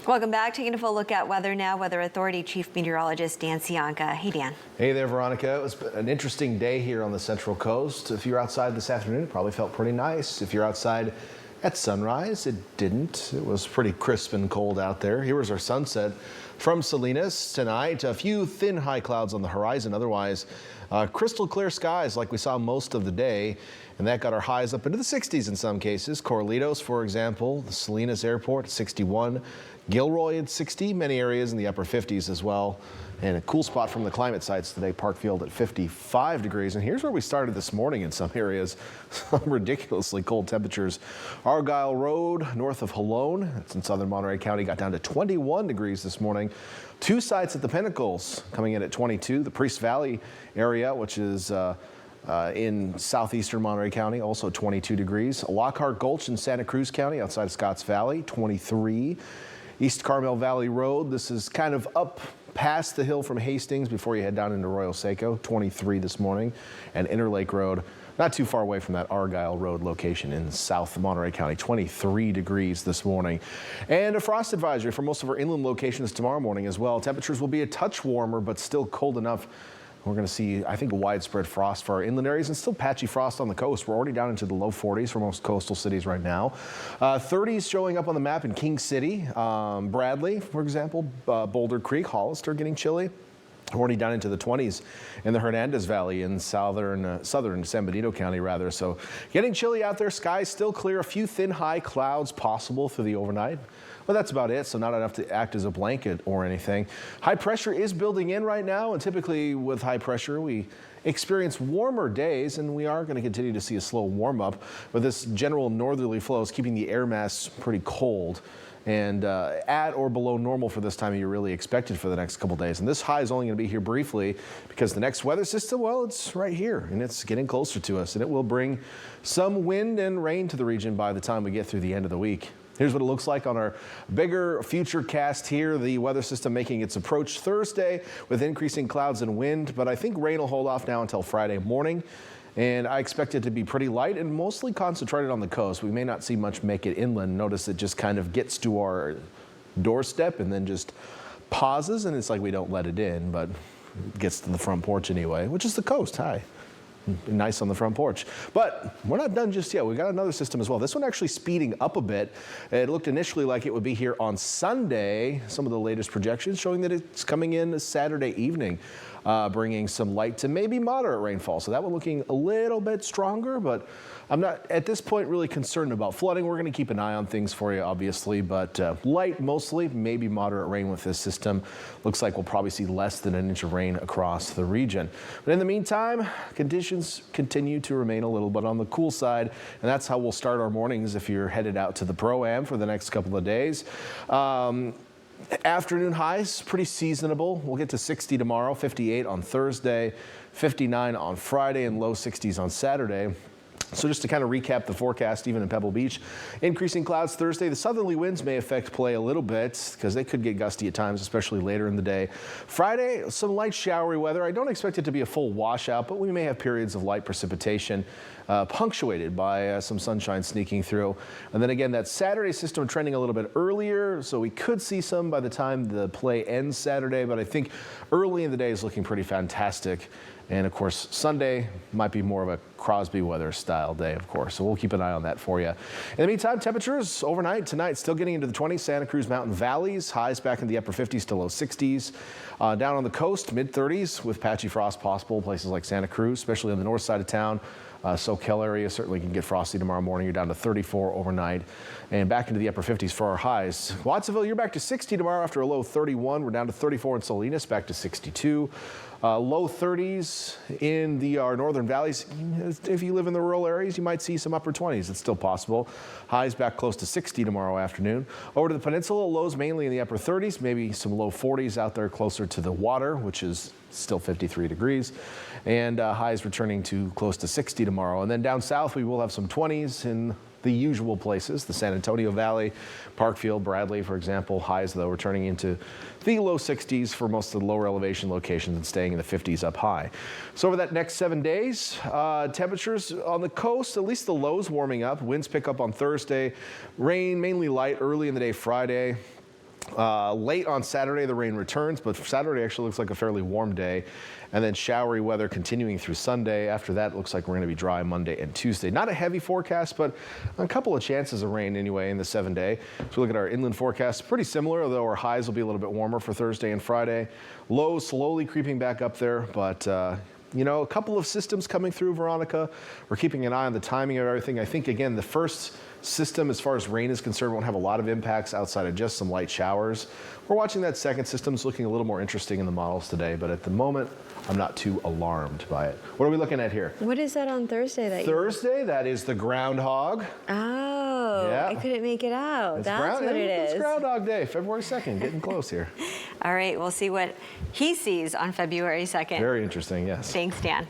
Welcome back. Taking a full look at weather now. Weather Authority Chief Meteorologist Dan Cianca. Hey, Dan. Hey there, Veronica. It was an interesting day here on the Central Coast. If you're outside this afternoon, it probably felt pretty nice. If you're outside at sunrise, it didn't. It was pretty crisp and cold out there. Here was our sunset from Salinas tonight. A few thin high clouds on the horizon. Otherwise, crystal clear skies like we saw most of the day. And that got our highs up into the 60s in some cases. Corralitos, for example, the Salinas Airport, 61. Gilroy at 60, many areas in the upper 50s as well. And a cool spot from the climate sites today, Parkfield at 55 degrees. And here's where we started this morning in some areas. Some ridiculously cold temperatures. Argyle Road, north of Halone, that's in southern Monterey County, got down to 21 degrees this morning. Two sites at the Pinnacles coming in at 22. The Priest Valley area, which is in southeastern Monterey County, also 22 degrees. Lockhart Gulch in Santa Cruz County, outside of Scotts Valley, 23. East Carmel Valley Road, this is kind of up past the hill from Hastings before you head down into Arroyo Seco, 23 this morning. And Interlake Road, not too far away from that Argyle Road location in South Monterey County, 23 degrees this morning. And a frost advisory for most of our inland locations tomorrow morning as well. Temperatures will be a touch warmer, but still cold enough. We're going to see, I think, a widespread frost for our inland areas and still patchy frost on the coast. We're already down into the low 40s for most coastal cities right now. 30s showing up on the map in King City, Bradley, for example, Boulder Creek, Hollister getting chilly. We're already down into the 20s in the Hernandez Valley in southern San Benito County, rather. So getting chilly out there. Skies still clear. A few thin high clouds possible through the overnight. But that's about it, so not enough to act as a blanket or anything. High pressure is building in right now, and typically with high pressure, we experience warmer days, and we are going to continue to see a slow warm up. But this general northerly flow is keeping the air mass pretty cold and at or below normal for this time of year really expected for the next couple days. And this high is only going to be here briefly because the next weather system, well, it's right here and it's getting closer to us, and it will bring some wind and rain to the region by the time we get through the end of the week. Here's what it looks like on our bigger future cast here. The weather system making its approach Thursday with increasing clouds and wind, but I think rain will hold off now until Friday morning. And I expect it to be pretty light and mostly concentrated on the coast. We may not see much make it inland. Notice it just kind of gets to our doorstep and then just pauses, and it's like we don't let it in, but it gets to the front porch anyway, which is the coast. Hi. Nice on the front porch. But we're not done just yet. We've got another system as well. This one actually speeding up a bit. It looked initially like it would be here on Sunday. Some of the latest projections showing that it's coming in Saturday evening, bringing some light to maybe moderate rainfall. So that one looking a little bit stronger, but I'm not at this point really concerned about flooding. We're going to keep an eye on things for you, obviously, but light mostly, maybe moderate rain with this system. Looks like we'll probably see less than an inch of rain across the region. But in the meantime, conditions continue to remain a little bit on the cool side, and that's how we'll start our mornings if you're headed out to the Pro-Am for the next couple of days. Afternoon highs, pretty seasonable. We'll get to 60 tomorrow, 58 on Thursday, 59 on Friday, and low 60s on Saturday. So just to kind of recap the forecast, even in Pebble Beach, increasing clouds Thursday. The southerly winds may affect play a little bit because they could get gusty at times, especially later in the day. Friday, some light showery weather. I don't expect it to be a full washout, but we may have periods of light precipitation punctuated by some sunshine sneaking through. And then again, that Saturday system trending a little bit earlier, so we could see some by the time the play ends Saturday, but I think early in the day is looking pretty fantastic. And of course, Sunday might be more of a Crosby weather style day, of course. So we'll keep an eye on that for you. In the meantime, temperatures overnight tonight still getting into the 20s. Santa Cruz Mountain Valleys, highs back in the upper 50s to low 60s. Down on the coast, mid 30s with patchy frost possible. Places like Santa Cruz, especially on the north side of town. Soquel area certainly can get frosty tomorrow morning. You're down to 34 overnight and back into the upper 50s for our highs. Watsonville, you're back to 60 tomorrow after a low 31. We're down to 34 in Salinas, back to 62. Low 30s in our northern valleys. If you live in the rural areas, you might see some upper 20s. It's still possible. Highs back close to 60 tomorrow afternoon. Over to the peninsula, lows mainly in the upper 30s, maybe some low 40s out there closer to the water, which is still 53 degrees. And highs returning to close to 60 tomorrow. And then down south, we will have some 20s in the usual places, the San Antonio Valley, Parkfield, Bradley, for example. Highs, though, returning into the low 60s for most of the lower elevation locations and staying in the 50s up high. So over that next 7 days, temperatures on the coast, at least the lows warming up. Winds pick up on Thursday. Rain mainly light early in the day Friday. Late on Saturday, the rain returns, but Saturday actually looks like a fairly warm day. And then showery weather continuing through Sunday. After that, it looks like we're going to be dry Monday and Tuesday. Not a heavy forecast, but a couple of chances of rain anyway in the 7-day. So we look at our inland forecast, pretty similar, although our highs will be a little bit warmer for Thursday and Friday. Lows slowly creeping back up there, but you know, a couple of systems coming through, Veronica. We're keeping an eye on the timing of everything. I think, again, the first system, as far as rain is concerned, won't have a lot of impacts outside of just some light showers. We're watching that second system. It's looking a little more interesting in the models today, but at the moment, I'm not too alarmed by it. What are we looking at here? What is that on Thursday? Thursday, that is the groundhog. Oh, Yeah. I couldn't make it out. That's what it is. It's Groundhog Day, February 2nd, getting close here. All right, we'll see what he sees on February 2nd. Very interesting, yes. Thanks, Dan.